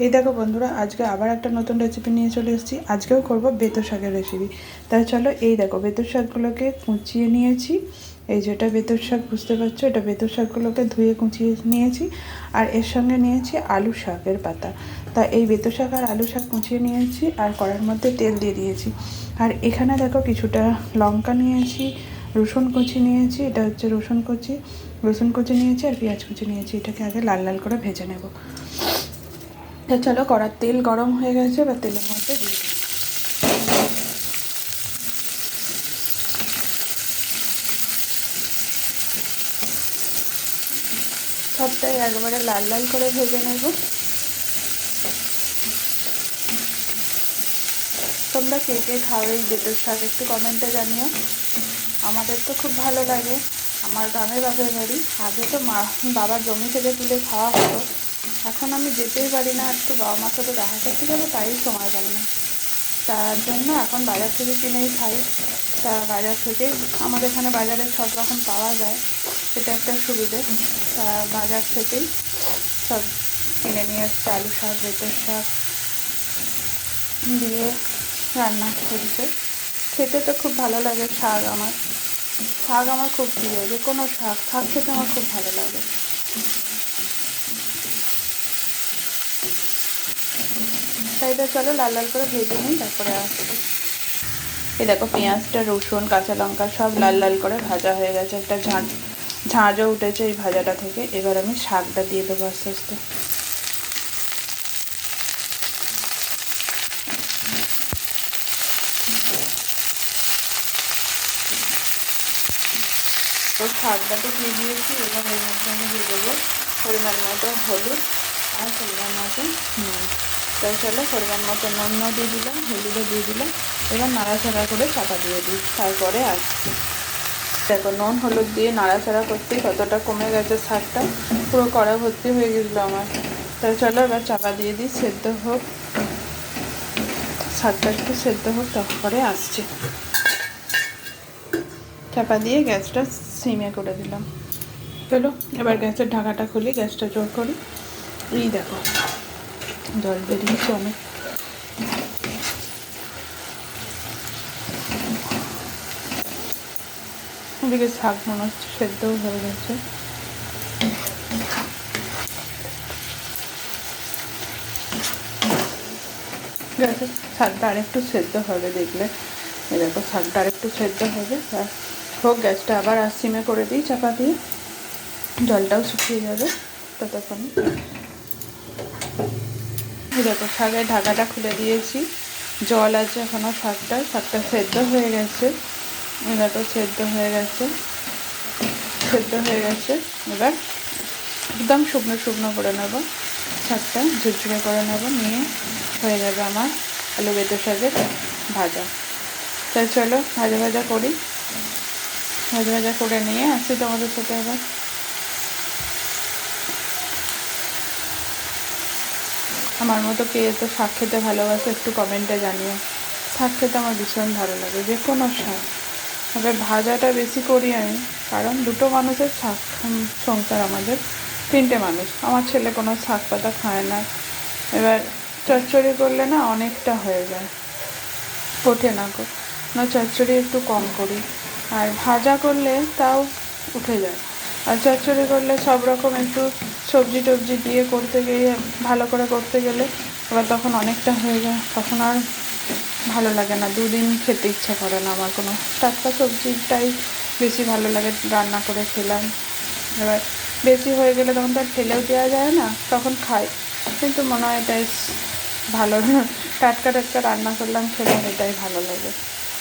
এই দেখো বন্ধুরা, আজকে আবার একটা নতুন রেসিপি নিয়ে চলে এসেছি। আজকেও করব বেতো শাকের রেসিপি। তাই চলো, এই দেখো বেতো শাকগুলোকে কুচিয়ে নিয়েছি। এই যেটা বেতো শাক, বুঝতে পারছো, এটা বেতো শাকগুলোকে ধুয়ে কুচিয়ে নিয়েছি। আর এর সঙ্গে নিয়েছি আলু শাকের পাতা। তা এই বেতো শাক আর আলু শাক কুচিয়ে নিয়েছি, আর কড়ার মধ্যে তেল দিয়ে দিয়েছি। আর এখানে দেখো কিছুটা লঙ্কা নিয়েছি, রসুন কুচি নিয়েছি, এটা হচ্ছে রসুন কুচি নিয়েছি, আর পেঁয়াজ কুচি নিয়েছি। এটাকে আগে লাল লাল করে ভেজে নেব। চলো, কড়ার তেল গরম হয়ে গেছে, বা তেলের মধ্যে দিয়ে দিই। সবটাই একবারে লাল লাল করে ভেজে নেব। তোমরা কে কে খাও এই বেতের শাক, একটু কমেন্টে জানিও। আমাদের তো খুব ভালো লাগে। আমার গ্রামের বাপের বাড়ি। আগে তো বাবার জমি থেকে তুলে খাওয়া হতো। এখন আমি যেতেই পারি না, একটু বাবা মার সাথে দেখা করতে যাবো, তাই সময় পাই না। তার জন্য এখন বাজার থেকে কিনেই খাই। তা বাজার থেকেই আমাদের এখানে বাজারে সব রকম পাওয়া যায়, এটা একটা সুবিধে। তা বাজার থেকেই সব কিনে নিয়ে এসছে। আলু শাক, বেতের শাক দিয়ে রান্না করছে। খেতে তো খুব ভালো লাগে। শাক আমার খুব প্রিয়। যে কোনো শাক খেতে আমার খুব ভালো লাগে। তাই তো চলো লাল লাল করে ভেজে নিই, তারপরে আসছি। এই দেখো, পেঁয়াজটা, রসুন, কাঁচা লঙ্কা সব লাল লাল করে ভাজা হয়ে গেছে। একটা ঝাঁঝও উঠেছে এই ভাজাটা থেকে। এবার আমি শাকটা দিয়ে দেবো আস্তে আস্তে। তো শাকটাকে দিয়ে দিয়েছি। এবার এর মধ্যে আমি দিয়ে দেবো পরিমাণ মতো হলুদ আর পরিমাণ মতো নুন। তাই চলো, পরিমাণ মতো নুনও দিয়ে দিলাম, হলুদও দিয়ে দিলাম। এবার নাড়াচাড়া করে চাপা দিয়ে দিই, তারপরে আসছি। দেখো, নুন হলুদ দিয়ে নাড়াচাড়া করতেই কতটা কমে গেছে শাকটা, পুরো কড়া ভর্তি হয়ে গেছিলো আমার। তাই চলো এবার চাপা দিয়ে দিই, সেদ্ধ হোক, শাকটা একটু সেদ্ধ হোক, তারপরে আসছে। চাপা দিয়ে গ্যাসটা সিমে করে দিলাম। চলো এবার গ্যাসের ঢাকাটা খুলি, গ্যাসটা জোর করি। এই দেখো, জল বেরিয়েছে অনেক। ওদিকে শাক মনে হচ্ছে সেদ্ধও হয়ে গেছে। গ্যাসের শাকটা আরেকটু সেদ্ধ হবে দেখলে। এই দেখো, শাকটা আরেকটু সেদ্ধ হবে। হোক, গ্যাসটা আবার সিমে করে দিই চাপা দিয়ে। জলটাও শুকিয়ে যাবে ততক্ষণে। এই দেখো, শাকের ঢাকাটা খুলে দিয়েছি। জল আছে এখনও শাকটা সেদ্ধ হয়ে গেছে। এই দেখো, সেদ্ধ হয়ে গেছে। এবার একদম শুকনো শুকনো করে নেব, শাকটা ঝুরঝুরে করে নেব, নিয়ে হয়ে যাবে আমার আলু বেতো শাকের ভাজা। তাই চলো ভাজা ভাজা করি। ভাজা করে নিয়ে আসছি তোমাদের সাথে আবার। আমার মতো কে তো শাক খেতে ভালোবাসে, একটু কমেন্টে জানিও। শাক খেতে আমার ভীষণ ভালো লাগে, যে কোনো শাক। তবে ভাজাটা বেশি করি আমি, কারণ দুটো মানুষের শাক সংসার আমাদের, 3টে মানুষ। আমার ছেলে কোনো শাক পাতা খায় না। এবার চচ্চড়ি করলে না অনেকটা হয়ে যায়, ওঠে না চচ্চড়ি একটু কম করি। আর ভাজা করলে তাও উঠে যায়। আর চচ্চড়ি করলে সব রকম একটু সবজি টবজি দিয়ে করতে গিয়ে, ভালো করে করতে গেলে এবার তখন অনেকটা হয়ে যায়, তখন আর ভালো লাগে না। দুদিন খেতে ইচ্ছা করে না আমার। কোনো টাটকা সবজিটাই বেশি ভালো লাগে, রান্না করে খেলাম। এবার বেশি হয়ে গেলে তখন তো আর ফেলেও দেওয়া যায় না, তখন খাই। কিন্তু মনে হয় এটাই ভালো, টাটকা রান্না করলাম, খেলাম, এটাই ভালো লাগে।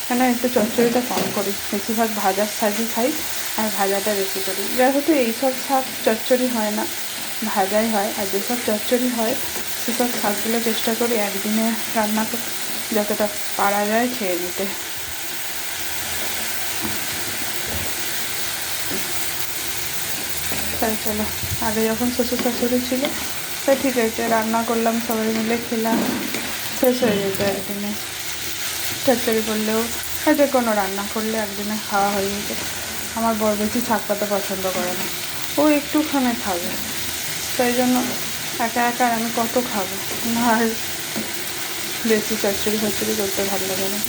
কেন একটু চচ্চড়িটা কম করি, বেশিরভাগ ভাজার শাকই খাই, আর ভাজাটা বেশি করি। যেহেতু এইসব শাক চচ্চড়ি হয় না, ভাজাই হয়। আর যেসব চচ্চড়ি হয় সেসব শাকগুলো চেষ্টা করি একদিনে রান্না করে যতটা পারা যায় খেয়ে নিতে। তাই চলো, আগে যখন শ্বশুর শাশুড়ি ছিল তাই ঠিক আছে, রান্না করলাম, সবাই মিলে খেলাম, শেষ হয়ে যেত একদিনে। চচ্চড়ি করলেও আর যে কোনো রান্না করলে একদিনে খাওয়া হয়ে যেত। আমার বর বেশি শাক পাতা পছন্দ করে না, ও একটুখানি খাবে। তাই জন্য একা একা আর আমি কত খাবো, আর বেশি চচ্চড়ি ফচ্চড়ি করতে ভালো লাগে না।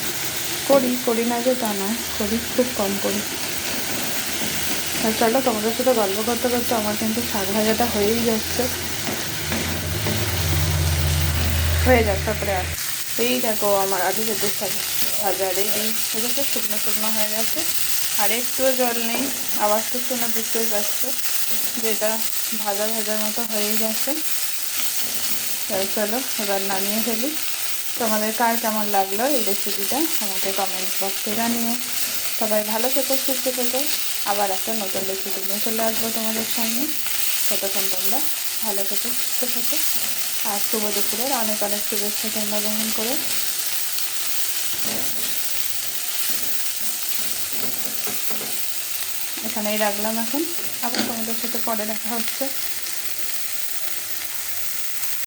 করি না যে তা নয়, করি, খুব কম করি। আর চলো, তোমাদের সাথে গল্প করতে করতে আমার কিন্তু শাক ভাজাটা হয়েই যাচ্ছে, হয়ে যাক তারপরে। আর এই দেখো আমার আলু সেদ্ধ শাক ভাজা রেডি, এটাকে শুকনো শুকনো হয়ে গেছে, আর একটুও জল নেই। আবার তো শুনে বুঝতেই পারছো যে এটা ভাজা ভাজার মতো হয়ে গেছে। তাই চলো এবার নামিয়ে ফেলি। তোমাদের কার কেমন লাগলো এই রেসিপিটা আমাকে কমেন্ট বক্সে জানিও। সবাই ভালো থেকো, সুস্থ থেকো। আবার একটা নতুন রেসিপি নিয়ে চলে আসবো তোমাদের সামনে। ততক্ষণ তোমরা ভালো থেকো, সুস্থ থেকো। আর শুভ দুপুরের অনেক অনেক শুভেচ্ছা তোমরা গ্রহণ করো। এখানেই রাখলাম এখন, আবার তোমাদের সাথে পরে দেখা হচ্ছে।